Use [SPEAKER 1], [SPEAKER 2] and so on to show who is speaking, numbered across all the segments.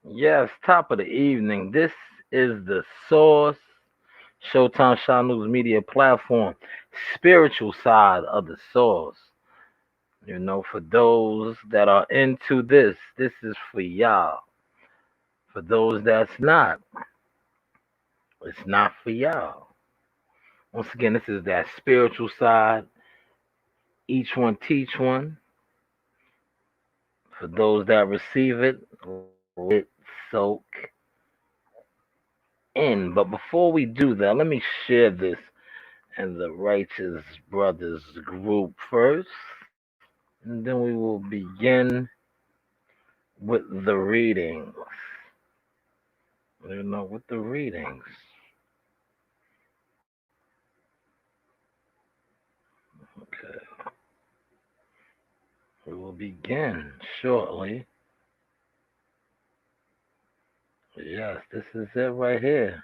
[SPEAKER 1] Yes, top of the evening. This is the Source Showtime Shaw News Media platform, spiritual side of the Source. For those that are into this is for y'all. For those that's not, it's not for y'all. Once again, this is that spiritual side. Each one teach one. For those that receive it, let it soak in. But before we do that, let me share this and the Righteous Brothers group first, and then we will begin with the readings. With the readings. Okay, we will begin shortly. Yes, this is it right here.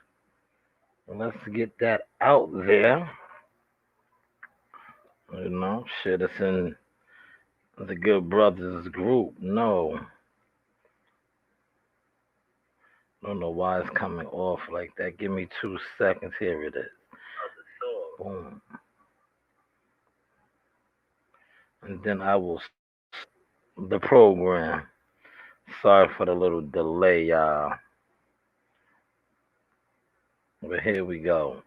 [SPEAKER 1] Let's get that out there. Share this in the Good Brothers group. No, don't know why it's coming off like that. Give me 2 seconds. Here it is. Boom. And then I will the program. Sorry for the little delay, y'all. But here we go.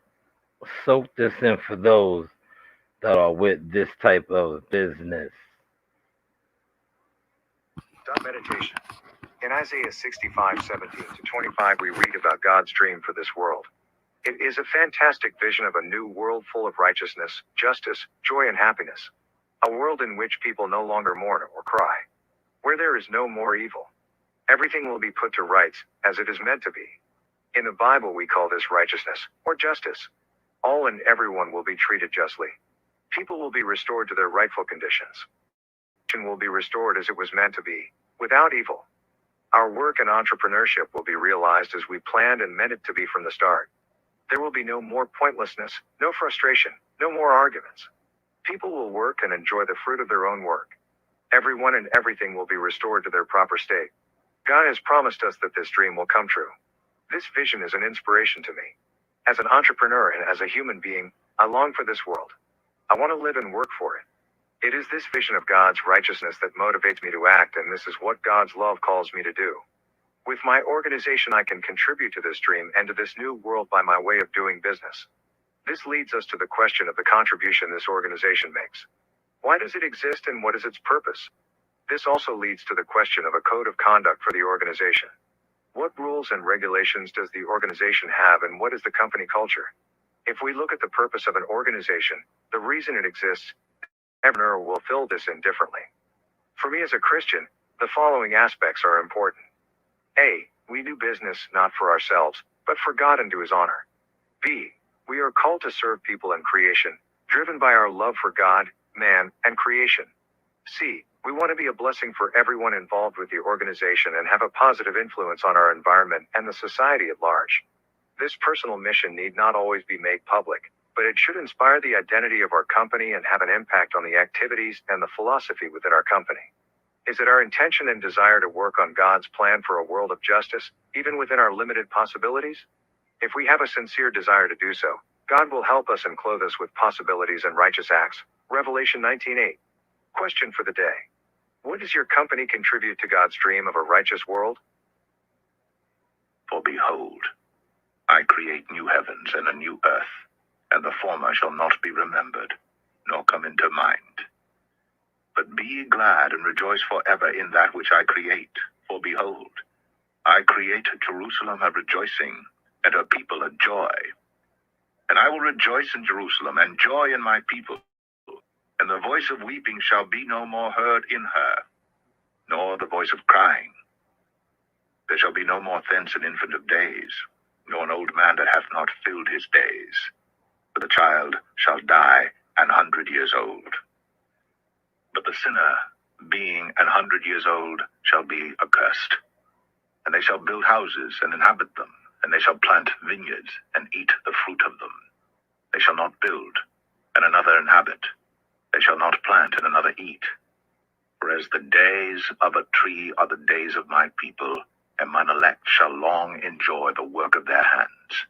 [SPEAKER 1] Soak this in for those that are with this type of business.
[SPEAKER 2] Meditation. In Isaiah 65:17-25, we read about God's dream for this world. It is a fantastic vision of a new world full of righteousness, justice, joy, and happiness. A world in which people no longer mourn or cry. Where there is no more evil. Everything will be put to rights, as it is meant to be. In the Bible, we call this righteousness, or justice. All and everyone will be treated justly. People will be restored to their rightful conditions. Nation will be restored as it was meant to be, without evil. Our work and entrepreneurship will be realized as we planned and meant it to be from the start. There will be no more pointlessness, no frustration, no more arguments. People will work and enjoy the fruit of their own work. Everyone and everything will be restored to their proper state. God has promised us that this dream will come true. This vision is an inspiration to me. As an entrepreneur and as a human being, I long for this world. I want to live and work for it. It is this vision of God's righteousness that motivates me to act, and this is what God's love calls me to do. With my organization, I can contribute to this dream and to this new world by my way of doing business. This leads us to the question of the contribution this organization makes. Why does it exist and what is its purpose? This also leads to the question of a code of conduct for the organization. What rules and regulations does the organization have, and what is the company culture? If we look at the purpose of an organization, the reason it exists, every entrepreneur will fill this in differently. For me as a Christian, the following aspects are important. A. We do business not for ourselves, but for God and to His honor. B. We are called to serve people and creation, driven by our love for God, man, and creation. C. We want to be a blessing for everyone involved with the organization and have a positive influence on our environment and the society at large. This personal mission need not always be made public, but it should inspire the identity of our company and have an impact on the activities and the philosophy within our company. Is it our intention and desire to work on God's plan for a world of justice, even within our limited possibilities? If we have a sincere desire to do so, God will help us and clothe us with possibilities and righteous acts. Revelation 19:8. Question for the day. What does your company contribute to God's dream of a righteous world?
[SPEAKER 3] For behold, I create new heavens and a new earth, and the former shall not be remembered, nor come into mind. But be ye glad and rejoice forever in that which I create. For behold, I create Jerusalem a rejoicing, and her people a joy. And I will rejoice in Jerusalem, and joy in my people. And the voice of weeping shall be no more heard in her, nor the voice of crying. There shall be no more thence an infant of days, nor an old man that hath not filled his days. For the child shall die 100 years old. But the sinner, being 100 years old, shall be accursed. And they shall build houses and inhabit them, and they shall plant vineyards and eat the fruit of them. They shall not build, and another inhabit. They shall not plant, and another eat. For as the days of a tree are the days of my people, and mine elect shall long enjoy the work of their hands.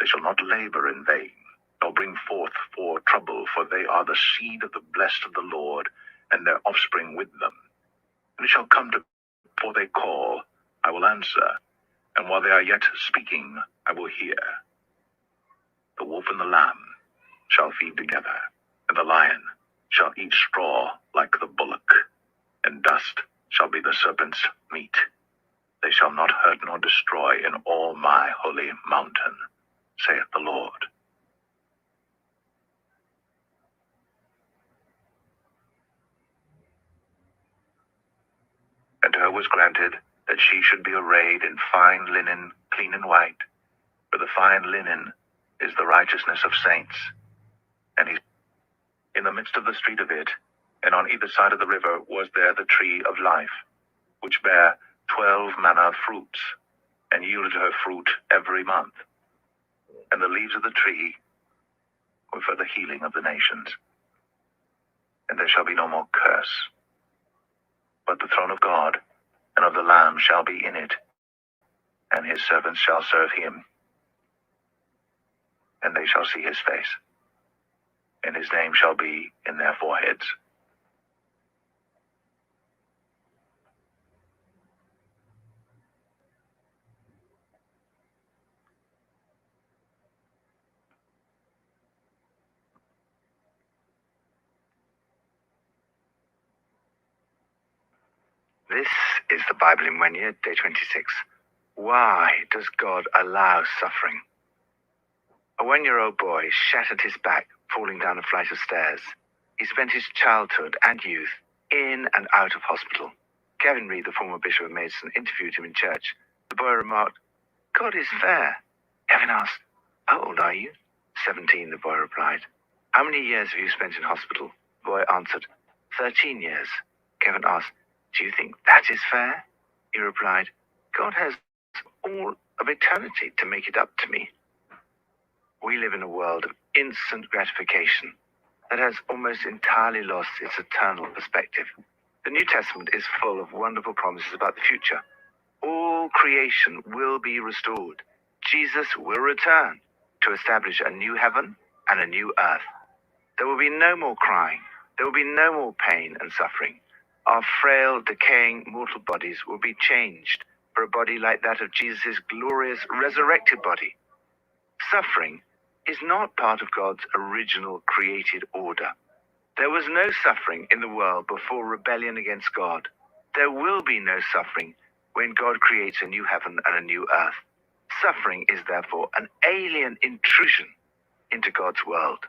[SPEAKER 3] They shall not labor in vain, nor bring forth for trouble, for they are the seed of the blessed of the Lord, and their offspring with them. And it shall come to, before they call, I will answer, and while they are yet speaking, I will hear. The wolf and the lamb shall feed together, and the lion shall eat straw like the bullock, and dust shall be the serpent's meat. They shall not hurt nor destroy in all my holy mountain, saith the Lord. And to her was granted that she should be arrayed in fine linen, clean and white, for the fine linen is the righteousness of saints. And he, in the midst of the street of it, and on either side of the river, was there the tree of life, which bare 12 manner of fruits, and yielded her fruit every month. And the leaves of the tree were for the healing of the nations. And there shall be no more curse, but the throne of God and of the Lamb shall be in it, and his servants shall serve him. And they shall see his face, and his name shall be in their foreheads.
[SPEAKER 2] This is the Bible in 1 year, day 26. Why does God allow suffering? A 1-year-old boy shattered his back falling down a flight of stairs. He spent his childhood and youth in and out of hospital. Kevin Reed, the former Bishop of Maidstone, interviewed him in church. The boy remarked, "God is fair." Kevin asked, "How old are you?" 17, the boy replied. "How many years have you spent in hospital?" The boy answered, 13 years. Kevin asked, "Do you think that is fair?" He replied, "God has all of eternity to make it up to me." We live in a world of instant gratification that has almost entirely lost its eternal perspective. The New Testament is full of wonderful promises about the future. All creation will be restored. Jesus will return to establish a new heaven and a new earth. There will be no more crying. There will be no more pain and suffering. Our frail, decaying, mortal bodies will be changed for a body like that of Jesus' glorious resurrected body. Suffering is not part of God's original created order. There was no suffering in the world before rebellion against God. There will be no suffering when God creates a new heaven and a new earth. Suffering is therefore an alien intrusion into God's world.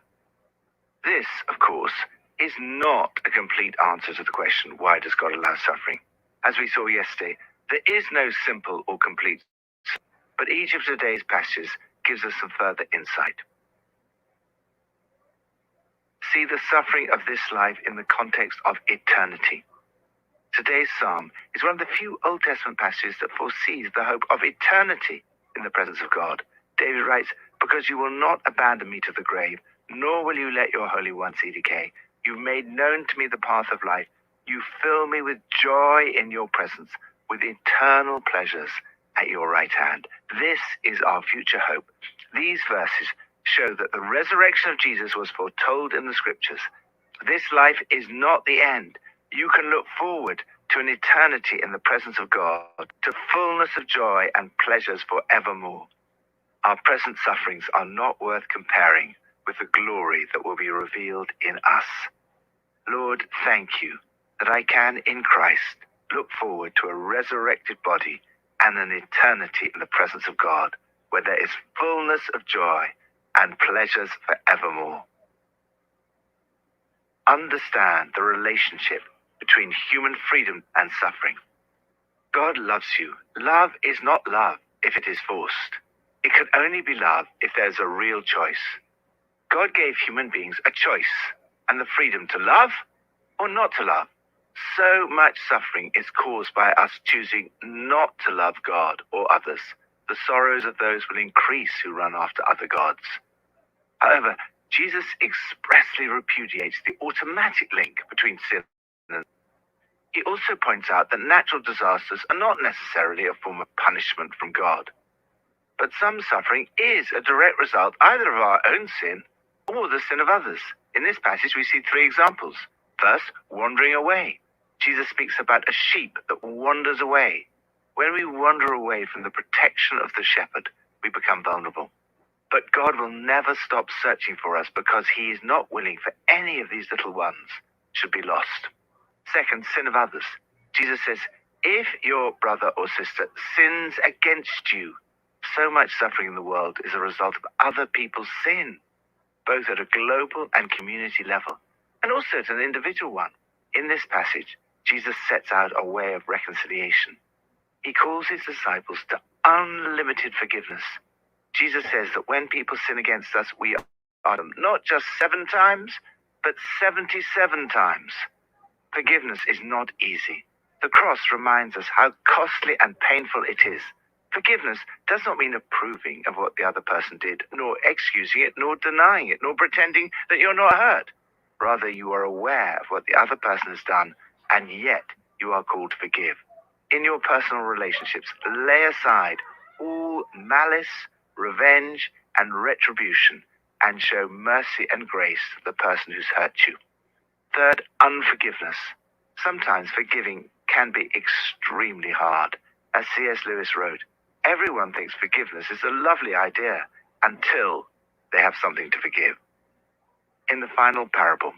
[SPEAKER 2] This, of course, is not a complete answer to the question, why does God allow suffering? As we saw yesterday, there is no simple or complete, but each of today's passages gives us some further insight. See the suffering of this life in the context of eternity. Today's psalm is one of the few Old Testament passages that foresees the hope of eternity in the presence of God. David writes, "Because you will not abandon me to the grave, nor will you let your Holy One see decay. You've made known to me the path of life. You fill me with joy in your presence, with eternal pleasures at your right hand." This is our future hope. These verses show that the resurrection of Jesus was foretold in the scriptures. This life is not the end. You can look forward to an eternity in the presence of God, to fullness of joy and pleasures forevermore. Our present sufferings are not worth comparing with the glory that will be revealed in us. Lord, thank you that I can, in Christ, look forward to a resurrected body and an eternity in the presence of God, where there is fullness of joy and pleasures forevermore. Understand the relationship between human freedom and suffering. God loves you. Love is not love if it is forced. It can only be love if there's a real choice. God gave human beings a choice and the freedom to love or not to love. So much suffering is caused by us choosing not to love God or others. The sorrows of those will increase who run after other gods. However, Jesus expressly repudiates the automatic link between sin and
[SPEAKER 3] He also points out that natural disasters are not necessarily a form of punishment from God, but some suffering is a direct result either of our own sin or the sin of others. In this passage, we see three examples. First, wandering away. Jesus speaks about a sheep that wanders away. When we wander away from the protection of the shepherd, we become vulnerable. But God will never stop searching for us because he is not willing for any of these little ones should be lost. Second, sin of others. Jesus says, if your brother or sister sins against you, so much suffering in the world is a result of other people's sin, both at a global and community level, and also at an individual one. In this passage, Jesus sets out a way of reconciliation. He calls his disciples to unlimited forgiveness. Jesus says that when people sin against us, we are them not just 7 times, but 77 times. Forgiveness is not easy. The cross reminds us how costly and painful it is. Forgiveness does not mean approving of what the other person did, nor excusing it, nor denying it, nor pretending that you're not hurt. Rather, you are aware of what the other person has done, and yet you are called to forgive. In your personal relationships, lay aside all malice, revenge, and retribution, and show mercy and grace to the person who's hurt you. Third, unforgiveness. Sometimes forgiving can be extremely hard. As C.S. Lewis wrote, everyone thinks forgiveness is a lovely idea until they have something to forgive. In the final parable,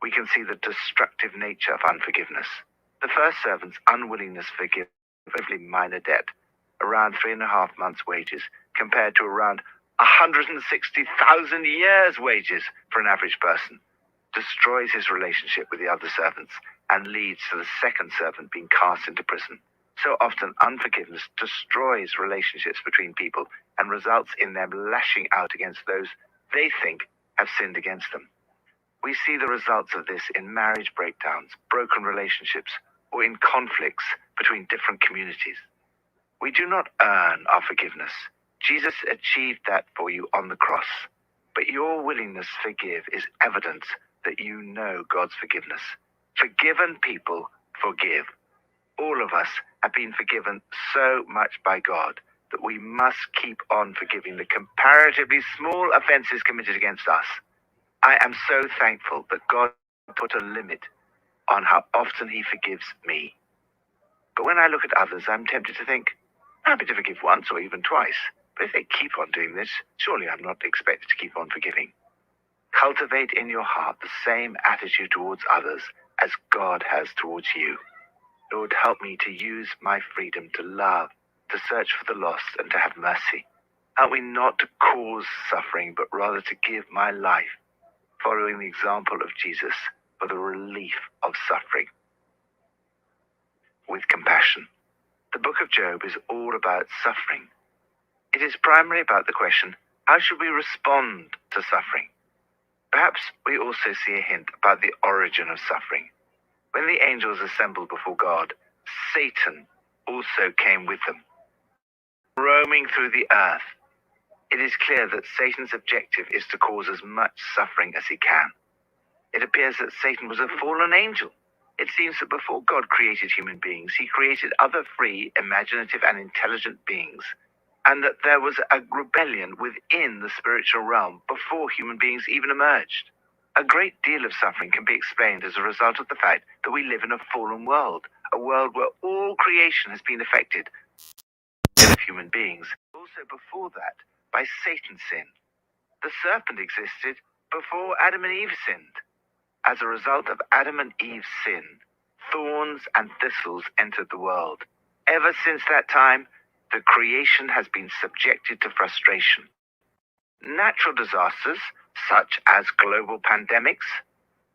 [SPEAKER 3] we can see the destructive nature of unforgiveness. The first servant's unwillingness to forgive a relatively minor debt, around 3.5 months' wages, compared to around 160,000 years' wages for an average person, destroys his relationship with the other servants and leads to the second servant being cast into prison. So often, unforgiveness destroys relationships between people and results in them lashing out against those they think have sinned against them. We see the results of this in marriage breakdowns, broken relationships, or in conflicts between different communities. We do not earn our forgiveness. Jesus achieved that for you on the cross. But your willingness to forgive is evidence that you know God's forgiveness. Forgiven people forgive. All of us have been forgiven so much by God that we must keep on forgiving the comparatively small offenses committed against us. I am so thankful that God put a limit on how often he forgives me. But when I look at others, I'm tempted to think, I'm happy to forgive once or even twice. But if they keep on doing this, surely I'm not expected to keep on forgiving. Cultivate in your heart the same attitude towards others as God has towards you. Lord, help me to use my freedom to love, to search for the lost, and to have mercy. Help me not to cause suffering, but rather to give my life, following the example of Jesus, for the relief of suffering. With compassion. The book of Job is all about suffering. It is primarily about the question, how should we respond to suffering? Perhaps we also see a hint about the origin of suffering. When the angels assembled before God, Satan also came with them, roaming through the earth. It is clear that Satan's objective is to cause as much suffering as he can. It appears that Satan was a fallen angel. It seems that before God created human beings, he created other free, imaginative, and intelligent beings, and that there was a rebellion within the spiritual realm before human beings even emerged. A great deal of suffering can be explained as a result of the fact that we live in a fallen world, a world where all creation has been affected by human beings. Also before that, by Satan's sin. The serpent existed before Adam and Eve sinned. As a result of Adam and Eve's sin, thorns and thistles entered the world. Ever since that time, the creation has been subjected to frustration. Natural disasters, such as global pandemics,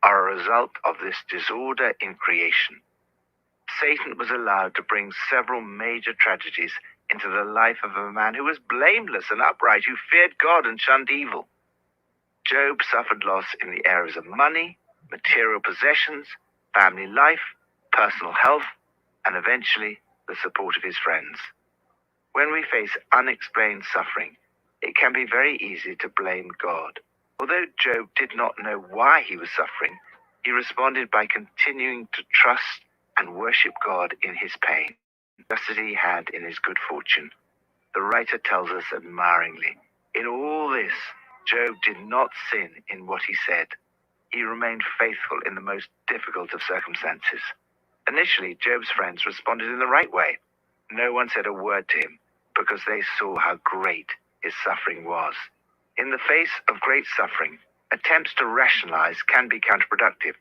[SPEAKER 3] are a result of this disorder in creation. Satan was allowed to bring several major tragedies into the life of a man who was blameless and upright, who feared God and shunned evil. Job suffered loss in the areas of money, material possessions, family life, personal health, and eventually the support of his friends. When we face unexplained suffering, it can be very easy to blame God. Although Job did not know why he was suffering, he responded by continuing to trust
[SPEAKER 2] and worship God in his pain, just as he had in his good fortune. The writer tells us admiringly, in all this, Job did not sin in what he said. He remained faithful in the most difficult of circumstances. Initially, Job's friends responded in the right way. No one said a word to him because they saw how great his suffering was. In the face of great suffering, attempts to rationalize can be counterproductive.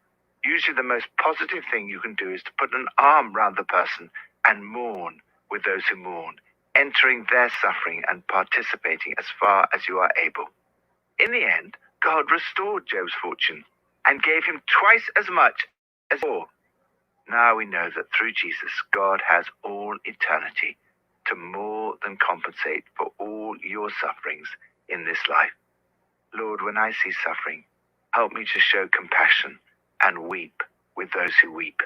[SPEAKER 2] Usually the most positive thing you can do is to put an arm round the person and mourn with those who mourn, entering their suffering and participating as far as you are able. In the end, God restored Job's fortune and gave him twice as much as before. Now we know that through Jesus, God has all eternity to more than compensate for all your sufferings in this life. Lord, when I see suffering, help me to show compassion and weep with those who weep.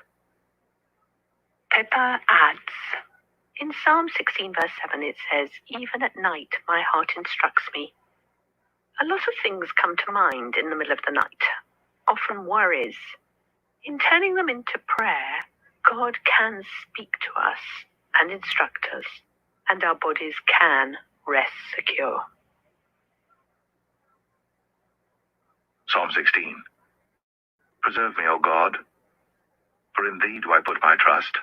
[SPEAKER 4] Pippa adds, in Psalm 16 verse 7 it says, even at night my heart instructs me. A lot of things come to mind in the middle of the night, often worries. In turning them into prayer, God can speak to us and instruct us, and our bodies can rest secure.
[SPEAKER 3] Psalm 16. Preserve me, O God, for in thee do I put my trust.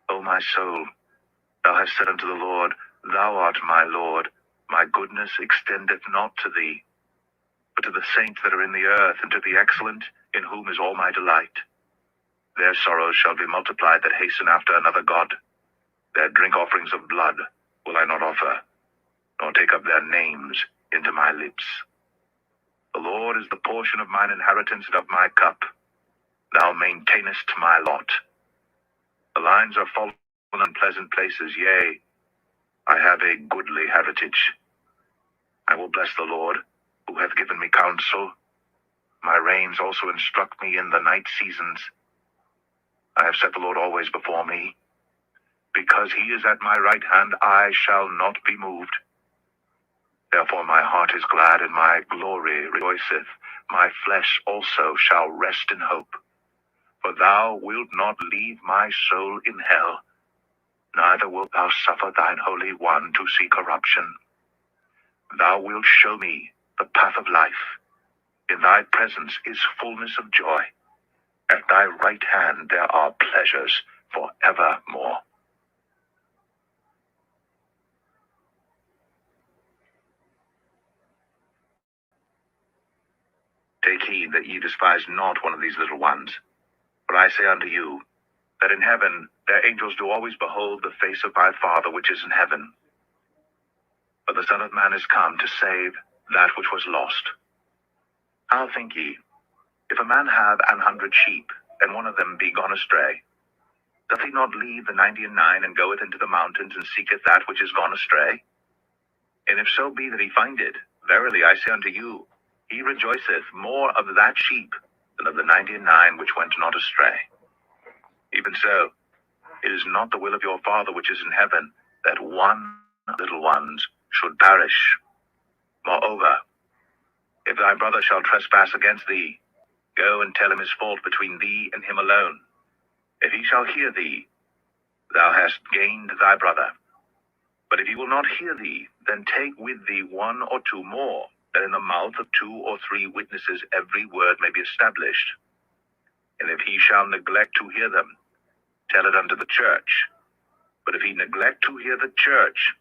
[SPEAKER 3] O my soul, thou hast said unto the Lord, thou art my Lord. My goodness extendeth not to thee, but to the saints that are in the earth, and to the excellent, in whom is all my delight. Their sorrows shall be multiplied that hasten after another God. Their drink offerings of blood will I not offer, nor take up their names into my lips. The Lord is the portion of mine inheritance and of my cup. Thou maintainest my lot. The lines are fallen in pleasant places, yea, I have a goodly heritage. I will bless the Lord, who hath given me counsel. My reins also instruct me in the night seasons. I have set the Lord always before me. Because he is at my right hand, I shall not be moved. Therefore my heart is glad, and my glory rejoiceth. My flesh also shall rest in hope. For thou wilt not leave my soul in hell, neither wilt thou suffer thine Holy One to see corruption. Thou wilt show me the path of life. In thy presence is fullness of joy. At thy right hand there are pleasures for evermore. Take heed that ye despise not one of these little ones. For I say unto you, that in heaven their angels do always behold the face of my Father which is in heaven. For the Son of Man is come to save that which was lost. How think ye, if a man have 100 sheep, and one of them be gone astray, doth he not leave the 99 and goeth into the mountains and seeketh that which is gone astray? And if so be that he find it, verily I say unto you, he rejoiceth more of that sheep than of the 99 which went not astray. Even so, it is not the will of your Father which is in heaven, that one little ones should perish. Moreover, if thy brother shall trespass against thee, go and tell him his fault between thee and him alone. If he shall hear thee, thou hast gained thy brother. But if he will not hear thee, then take with thee 1 or 2 more, that in the mouth of 2 or 3 witnesses every word may be established. And if he shall neglect to hear them, tell it unto the church. But if he neglect to hear the church,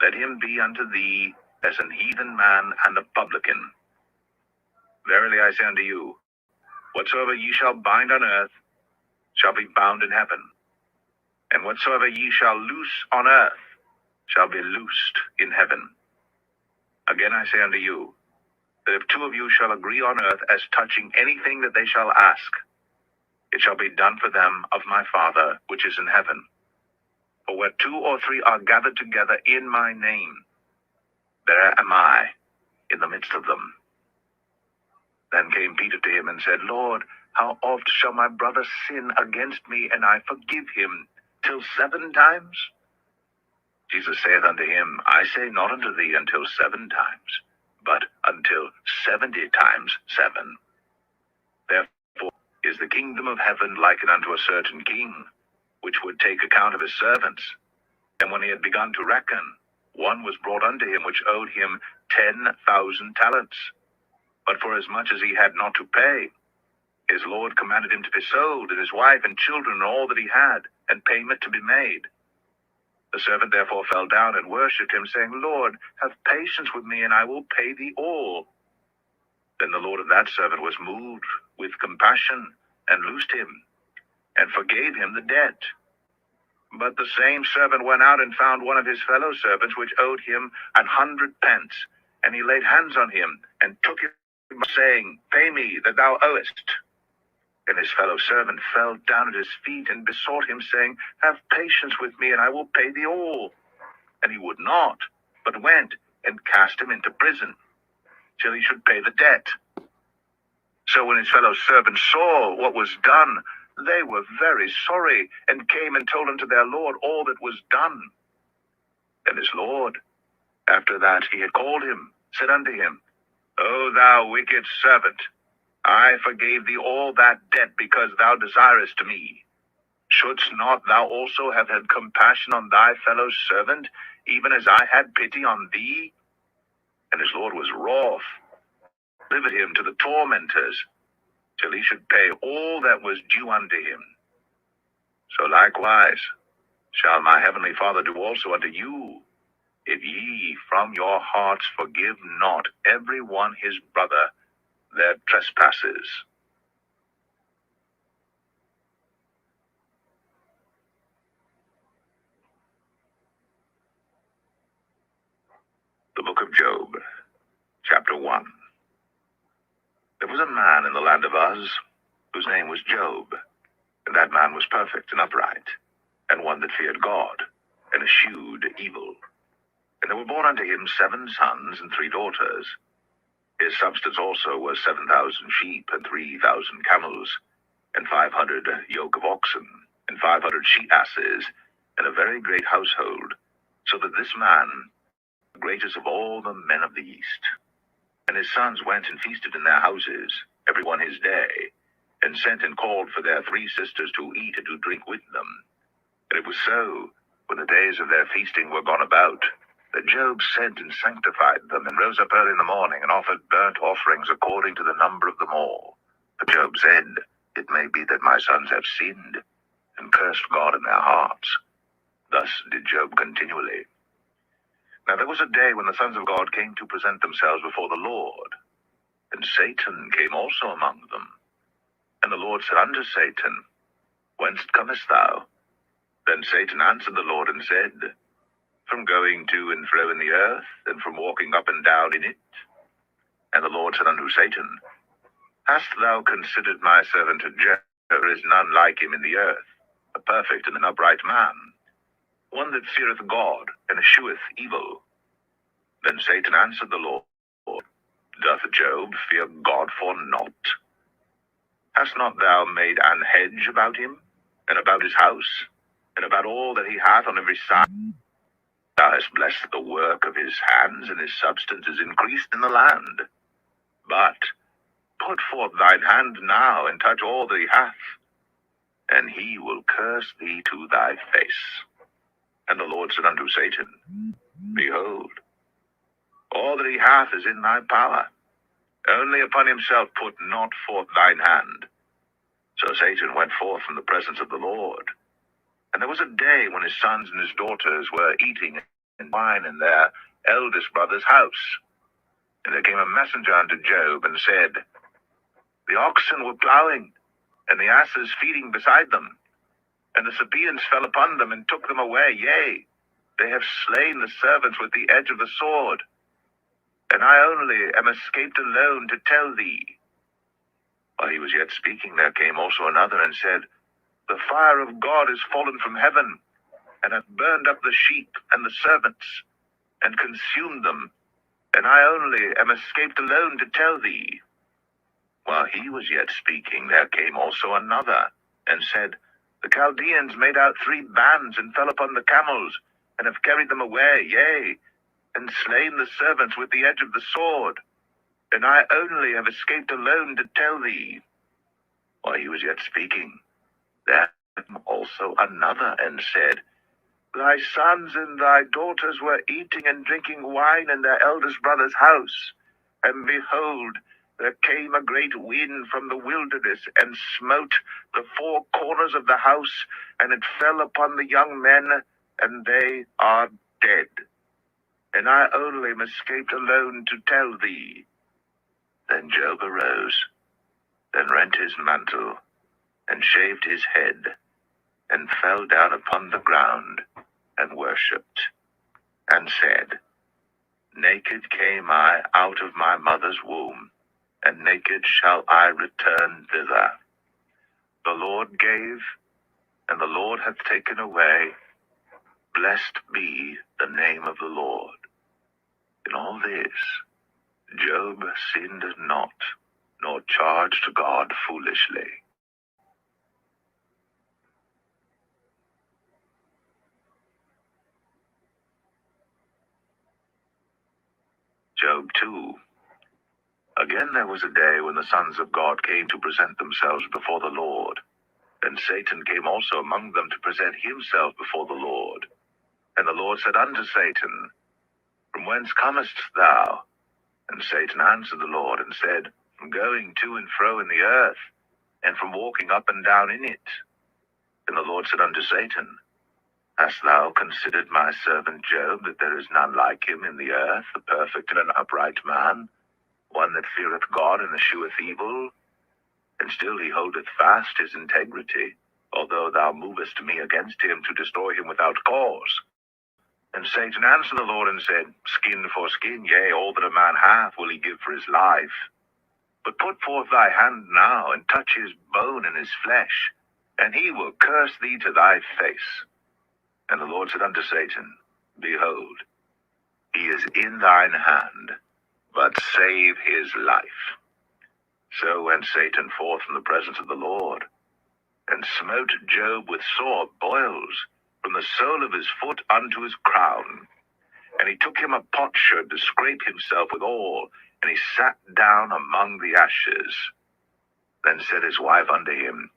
[SPEAKER 3] let him be unto thee as an heathen man and a publican. Verily I say unto you, whatsoever ye shall bind on earth shall be bound in heaven, and whatsoever ye shall loose on earth shall be loosed in heaven. Again I say unto you, that if 2 of you shall agree on earth as touching anything that they shall ask, it shall be done for them of my Father which is in heaven. For where 2 or 3 are gathered together in my name, there am I in the midst of them. Then came Peter to him and said, Lord, how oft shall my brother sin against me, and I forgive him? Till 7 times? Jesus saith unto him, I say not unto thee until 7 times, but until 70 times 7. Therefore Is the kingdom of heaven likened unto a certain king, which would take account of his servants? And when he had begun to reckon, one was brought unto him which owed him 10,000 talents. But for as much as he had not to pay, his lord commanded him to be sold, and his wife and children and all that he had, and payment to be made. The servant therefore fell down and worshipped him, saying, Lord, have patience with me, and I will pay thee all. Then the lord of that servant was moved with compassion, and loosed him, and forgave him the debt. But the same servant went out and found one of his fellow servants, which owed him 100 pence. And he laid hands on him, and took him, saying, Pay me that thou owest. And his fellow servant fell down at his feet, and besought him, saying, Have patience with me, and I will pay thee all. And he would not, but went and cast him into prison, till he should pay the debt. So when his fellow servants saw what was done, they were very sorry, and came and told unto their lord all that was done. And his lord, after that he had called him, said unto him, O thou wicked servant, I forgave thee all that debt, because thou desirest me. Shouldst not thou also have had compassion on thy fellow servant, even as I had pity on thee? And his lord was wroth, delivered him to the tormentors, till he should pay all that was due unto him. So likewise shall my heavenly Father do also unto you, if ye from your hearts forgive not every one his brother their trespasses. The Book of Job, Chapter 1. There was a man in the land of Uz, whose name was Job, and that man was perfect and upright, and one that feared God, and eschewed evil. And there were born unto him 7 sons and 3 daughters. His substance also was 7,000 sheep, and 3,000 camels, and 500 yoke of oxen, and 500 she-asses, and a very great household, so that this man, the greatest of all the men of the East. And his sons went and feasted in their houses, every one his day, and sent and called for their 3 sisters to eat and to drink with them. And it was so, when the days of their feasting were gone about, that Job sent and sanctified them, and rose up early in the morning, and offered burnt offerings according to the number of them all. But Job said, It may be that my sons have sinned, and cursed God in their hearts. Thus did Job continually. Now there was a day when the sons of God came to present themselves before the Lord, and Satan came also among them. And the Lord said unto Satan, Whence comest thou? Then Satan answered the Lord and said, From going to and fro in the earth, and from walking up and down in it. And the Lord said unto Satan, Hast thou considered my servant Job? There is none like him in the earth, a perfect and an upright man, one that feareth God, and escheweth evil. Then Satan answered the Lord, Doth Job fear God for naught? Hast not thou made an hedge about him, and about his house, and about all that he hath on every side? Thou hast blessed the work of his hands, and his substance is increased in the land. But put forth thine hand now, and touch all that he hath, and he will curse thee to thy face. And the Lord said unto Satan, Behold, all that he hath is in thy power. Only upon himself put not forth thine hand. So Satan went forth from the presence of the Lord. And there was a day when his sons and his daughters were eating and wine in their eldest brother's house. And there came a messenger unto Job, and said, The oxen were plowing, and the asses feeding beside them. And the Sabaeans fell upon them, and took them away. Yea, they have slain the servants with the edge of the sword. And I only am escaped alone to tell thee. While he was yet speaking, there came also another, and said, The fire of God is fallen from heaven, and hath burned up the sheep and the servants, and consumed them. And I only am escaped alone to tell thee. While he was yet speaking, there came also another, and said, The Chaldeans made out 3 bands, and fell upon the camels, and have carried them away, yea, and slain the servants with the edge of the sword. And I only have escaped alone to tell thee. While he was yet speaking, there came also another and said, Thy sons and thy daughters were eating and drinking wine in their eldest brother's house. And behold, there came a great wind from the wilderness, and smote the four corners of the house, and it fell upon the young men, and they are dead. And I only am escaped alone to tell thee. Then Job arose, and rent his mantle, and shaved his head, and fell down upon the ground, and worshipped, and said, Naked came I out of my mother's womb, and naked shall I return thither. The Lord gave, and the Lord hath taken away. Blessed be the name of the Lord. In all this, Job sinned not, nor charged God foolishly. Job 2. Again there was a day when the sons of God came to present themselves before the Lord. And Satan came also among them to present himself before the Lord. And the Lord said unto Satan, From whence comest thou? And Satan answered the Lord and said, From going to and fro in the earth, and from walking up and down in it. And the Lord said unto Satan, Hast thou considered my servant Job, that there is none like him in the earth, a perfect and an upright man, one that feareth God and escheweth evil? And still he holdeth fast his integrity, although thou movest me against him to destroy him without cause. And Satan answered the Lord and said, Skin for skin, yea, all that a man hath will he give for his life. But put forth thy hand now, and touch his bone and his flesh, and he will curse thee to thy face. And the Lord said unto Satan, Behold, he is in thine hand, but save his life. So went Satan forth from the presence of the Lord, and smote Job with sore boils, from the sole of his foot unto his crown. And he took him a potsherd to scrape himself withal, and he sat down among the ashes. Then said his wife unto him,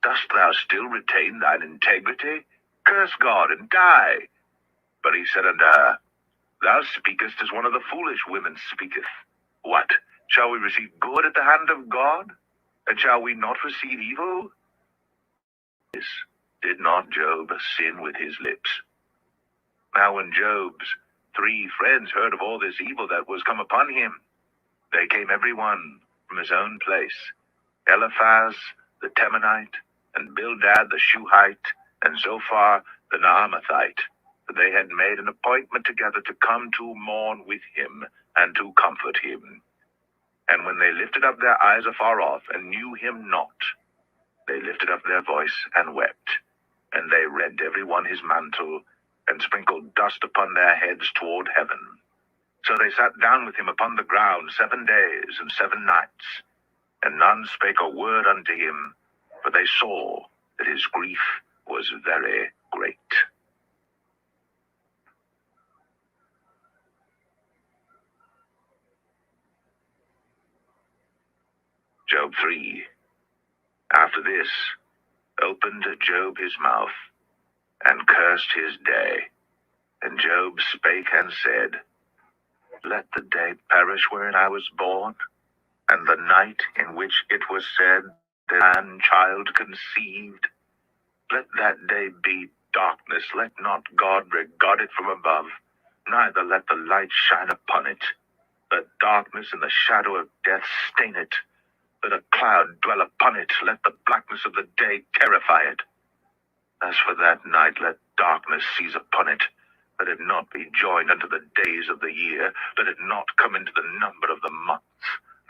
[SPEAKER 3] Dost thou still retain thine integrity? Curse God and die. But he said unto her, Thou speakest as one of the foolish women speaketh. What? Shall we receive good at the hand of God? And shall we not receive evil? This did not Job sin with his lips. Now when Job's 3 friends heard of all this evil that was come upon him, they came every one from his own place, Eliphaz the Temanite, and Bildad the Shuhite, and Zophar the Naamathite, for they had made an appointment together to come to mourn with him, and to comfort him. And when they lifted up their eyes afar off, and knew him not, they lifted up their voice and wept, and they rent every one his mantle, and sprinkled dust upon their heads toward heaven. So they sat down with him upon the ground 7 days and 7 nights, and none spake a word unto him, for they saw that his grief was very great. Job 3. After this, opened Job his mouth, and cursed his day. And Job spake and said, Let the day perish wherein I was born, and the night in which it was said, The man-child conceived. Let that day be darkness, let not God regard it from above, neither let the light shine upon it. Let darkness and the shadow of death stain it. Let a cloud dwell upon it, let the blackness of the day terrify it. As for that night, let darkness seize upon it. Let it not be joined unto the days of the year. Let it not come into the number of the months.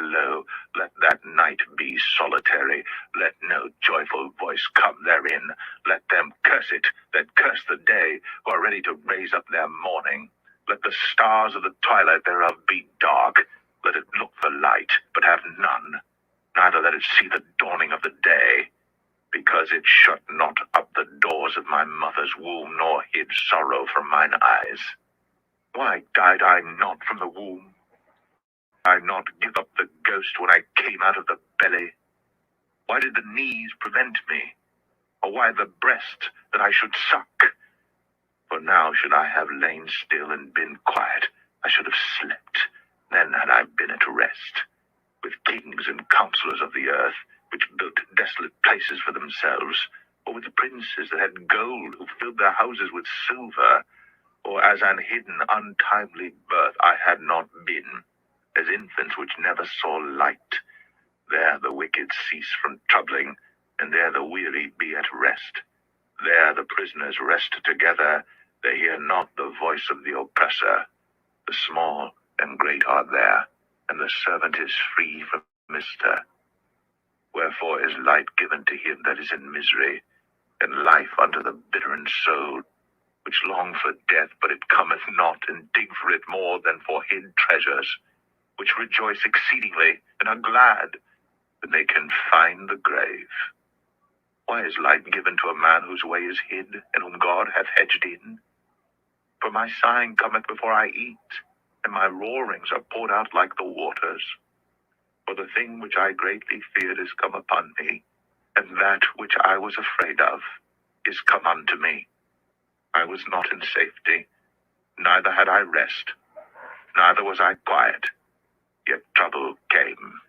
[SPEAKER 3] Lo, let that night be solitary. Let no joyful voice come therein. Let them curse it that curse the day, who are ready to raise up their mourning. Let the stars of the twilight thereof be dark. Let it look for light, but have none. Neither let it see the dawning of the day. Because it shut not up the doors of my mother's womb, nor hid sorrow from mine eyes. Why died I not from the womb? Did I not give up the ghost when I came out of the belly? Why did the knees prevent me? Or why the breast that I should suck? For now should I have lain still and been quiet, I should have slept, then had I been at rest. With kings and counselors of the earth, which built desolate places for themselves, or with the princes that had gold, who filled their houses with silver, or as an hidden, untimely birth I had not been, as infants which never saw light. There the wicked cease from troubling, and there the weary be at rest. There the prisoners rest together, they hear not the voice of the oppressor. The small and great are there, and the servant is free from mister. Wherefore is light given to him that is in misery, and life unto the bitter in soul, which long for death, but it cometh not, and dig for it more than for hid treasures, which rejoice exceedingly, and are glad, when they can find the grave. Why is light given to a man whose way is hid, and whom God hath hedged in? For my sighing cometh before I eat, and my roarings are poured out like the waters. For the thing which I greatly feared is come upon me, and that which I was afraid of is come unto me. I was not in safety, neither had I rest, neither was I quiet, yet trouble came.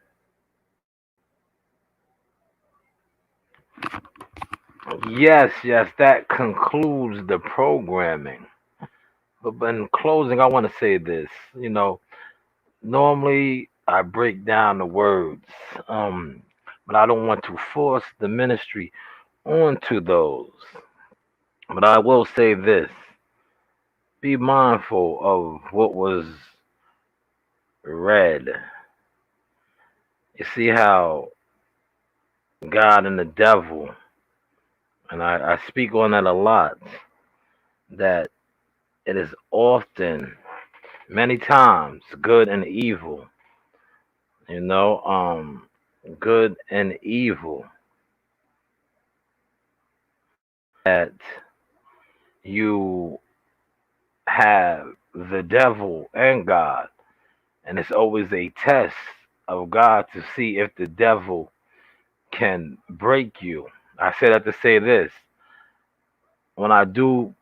[SPEAKER 1] Yes, that concludes the programming. But in closing, I want to say this. Normally I break down the words, but I don't want to force the ministry onto those. But I will say this: be mindful of what was read. You see how God and the devil, and I speak on that a lot, that it is often, many times, good and evil. Good and evil, that you have the devil and God, and it's always a test of God to see if the devil can break you. I say that to say this: when I do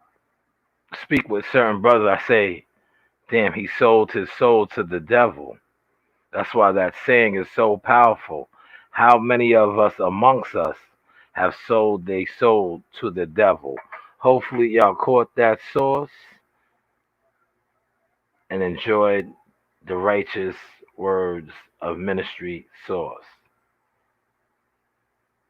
[SPEAKER 1] speak with certain brothers, I say, damn, he sold his soul to the devil. That's why that saying is so powerful. How many of us amongst us have sold their soul to the devil? Hopefully, y'all caught that source and enjoyed the righteous words of ministry source.